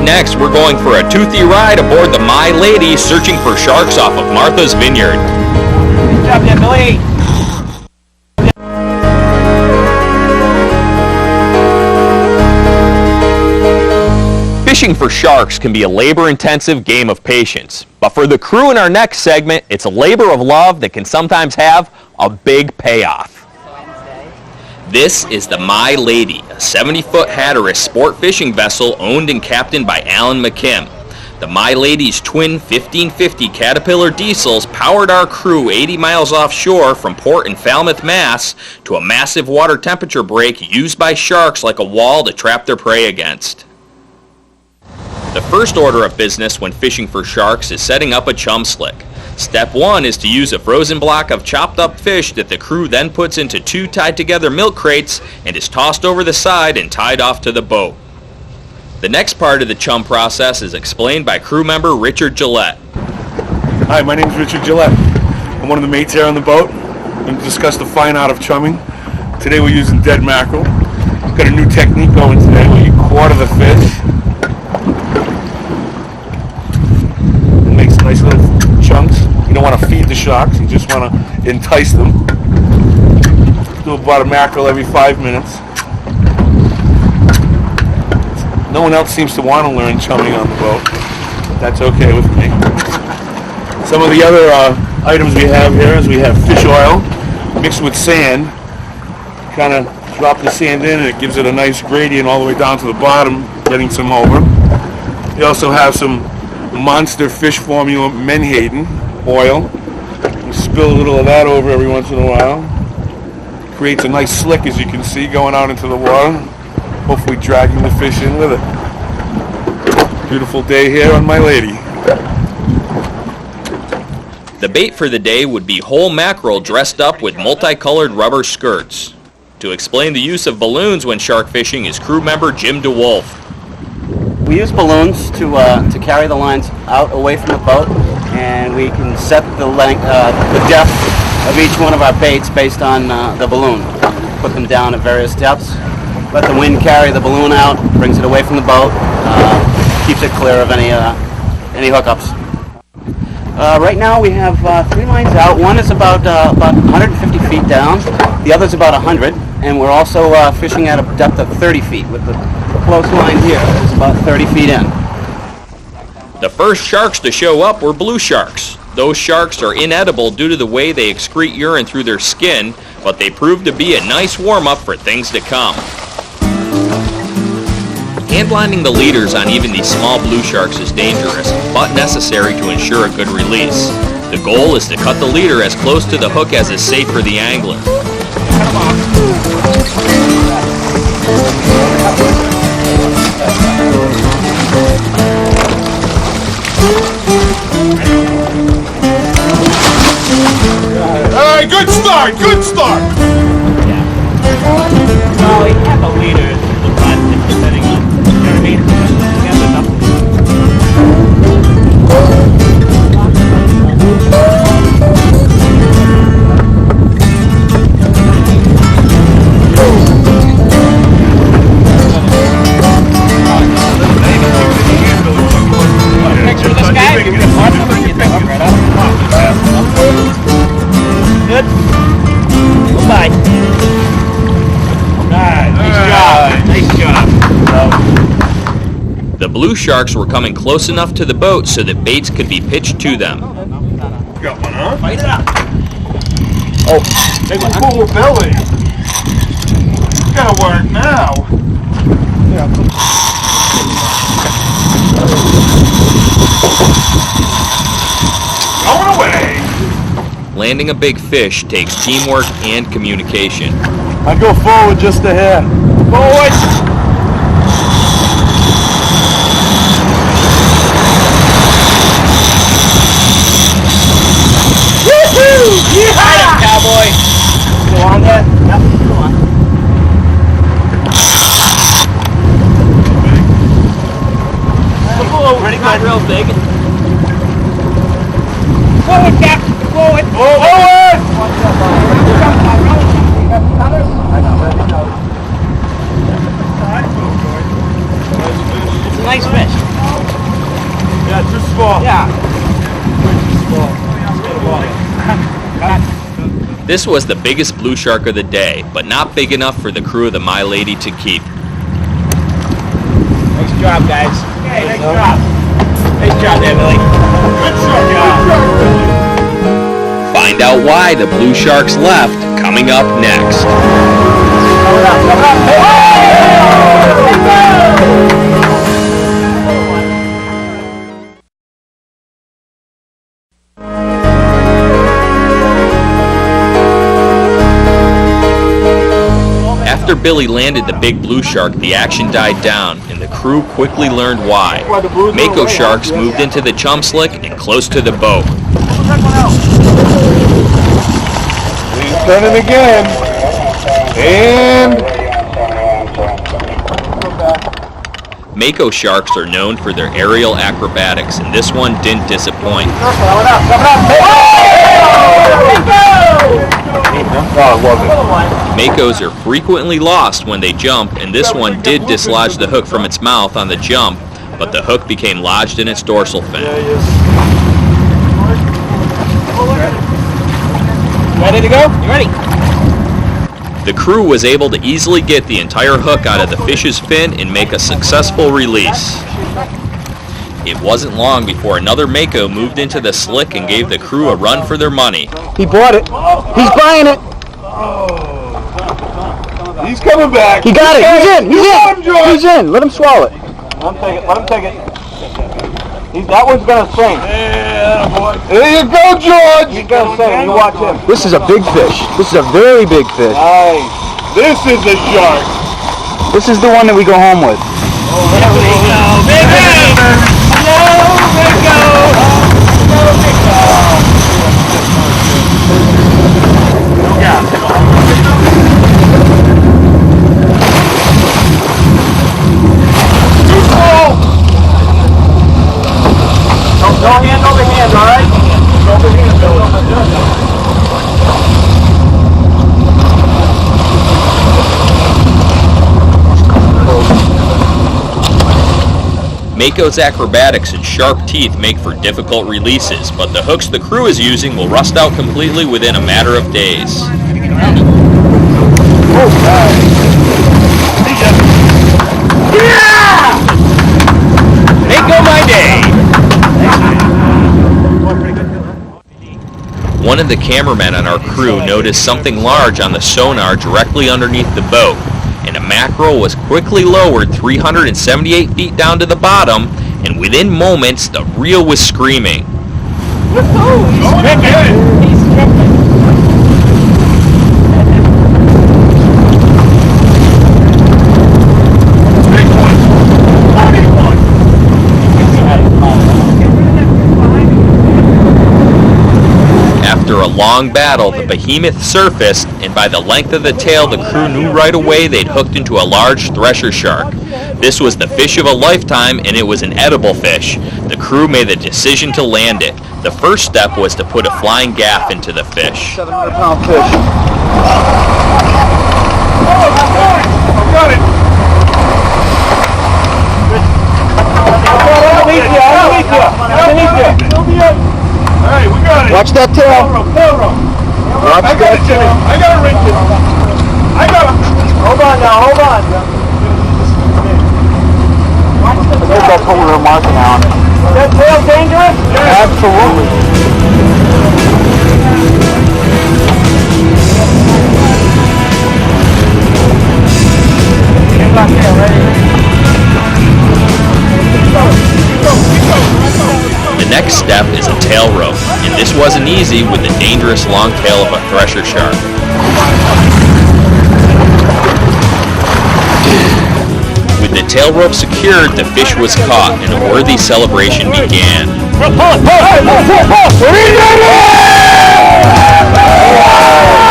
next, we're going for a toothy ride aboard the My Lady, searching for sharks off of Martha's Vineyard. Good job there, Billy. Fishing for sharks can be a labor-intensive game of patience, but for the crew in our next segment, it's a labor of love that can sometimes have a big payoff. This is the My Lady, a 70-foot Hatteras sport fishing vessel owned and captained by Alan McKim. The My Lady's twin 1550 Caterpillar diesels powered our crew 80 miles offshore from port in Falmouth, Mass. to a massive water temperature break used by sharks like a wall to trap their prey against. The first order of business when fishing for sharks is setting up a chum slick. Step 1 is to use a frozen block of chopped up fish that the crew then puts into 2 tied together milk crates and is tossed over the side and tied off to the boat. The next part of the chum process is explained by crew member Richard Gillette. Hi, my name is Richard Gillette. I'm one of the mates here on the boat. I'm going to discuss the fine art of chumming. Today we're using dead mackerel. We've got a new technique going today where you quarter the fish. It makes nice little chunks. You don't want to feed the sharks, you just want to entice them. Do about a mackerel every 5 minutes. No one else seems to want to learn chumming on the boat. That's okay with me. Some of the other items we have here is we have fish oil mixed with sand. Kind of drop the sand in and it gives it a nice gradient all the way down to the bottom, getting some over. We also have some Monster Fish Formula Menhaden oil. We spill a little of that over every once in a while. Creates a nice slick, as you can see, going out into the water. Hopefully dragging the fish in with it. Beautiful day here on My Lady. The bait for the day would be whole mackerel dressed up with multicolored rubber skirts. To explain the use of balloons when shark fishing is crew member Jim DeWolf. We use balloons to carry the lines out away from the boat, and we can set the length, the depth of each one of our baits based on the balloon. Put them down at various depths, let the wind carry the balloon out, brings it away from the boat, keeps it clear of any hookups. Right now we have 3 lines out. One is about 150 feet down, the other's about 100, and we're also fishing at a depth of 30 feet with the close line here is about 30 feet in. The first sharks to show up were blue sharks. Those sharks are inedible due to the way they excrete urine through their skin, but they prove to be a nice warm-up for things to come. Handlining the leaders on even these small blue sharks is dangerous, but necessary to ensure a good release. The goal is to cut the leader as close to the hook as is safe for the angler. Alright, good start, good start! Well, you have a leader in the front if you're setting up. You know what I mean? You have enough. Picture of this guy, you can watch him and you pick him right up. Good. Goodbye. Nice job. The blue sharks were coming close enough to the boat so that baits could be pitched to them. Got one, huh? Fight it up. Oh, big one. Cool belly. Gotta work now. Going away. Landing a big fish takes teamwork and communication. I go forward just a hair. Forward! Yeah! Cowboy. Go on there? Yep, go on. Pretty good. Real big. Forward, Captain. Forward. Forward! It's a nice fish. small. Yeah. This was the biggest blue shark of the day, but not big enough for the crew of the My Lady to keep. Nice job, guys. Hey, nice job. Nice job, Emily. Good job. Find out why the blue sharks left, coming up next. After Billy landed the big blue shark, the action died down, and the crew quickly learned why. Mako sharks moved into the chum slick and close to the boat. He's turning again. And Mako sharks are known for their aerial acrobatics, and this one didn't disappoint. Makos are frequently lost when they jump, and this one did dislodge the hook from its mouth on the jump, but the hook became lodged in its dorsal fin. Ready to go? You ready? The crew was able to easily get the entire hook out of the fish's fin and make a successful release. It wasn't long before another Mako moved into the slick and gave the crew a run for their money. He bought it. He's buying it. he's coming back. He got it. He's in. He's in. He's in. Let him swallow it. Let him take it. Let him take it. That one's gonna sing. Yeah, boy. There you go, George. He's gonna sing. You watch him. This is a big fish. This is a very big fish. Nice. This is a shark. This is the one that we go home with. There we go. Big hammer. Hello, Mako. Hello, Mako. No hand over hand, all right? Over hand, Bill. Mako's acrobatics and sharp teeth make for difficult releases, but the hooks the crew is using will rust out completely within a matter of days. Yeah! Mako my day! One of the cameramen on our crew noticed something large on the sonar directly underneath the boat, and a mackerel was quickly lowered 378 feet down to the bottom, and within moments the reel was screaming. After a long battle, the behemoth surfaced, and by the length of the tail, the crew knew right away they'd hooked into a large thresher shark. This was the fish of a lifetime, and it was an edible fish. The crew made the decision to land it. The first step was to put a flying gaff into the fish. 700-pound fish. Got it. Hey, we got it. Watch that tail. Watch I got it, Jimmy. I got a ring. I got him. Hold on now, hold on. I think that's what we were marking on. Is that tail dangerous? Absolutely. Get back there, ready? The next step is a tail rope, and this wasn't easy with the dangerous long tail of a thresher shark. With the tail rope secured, the fish was caught, and a worthy celebration began. Pull it!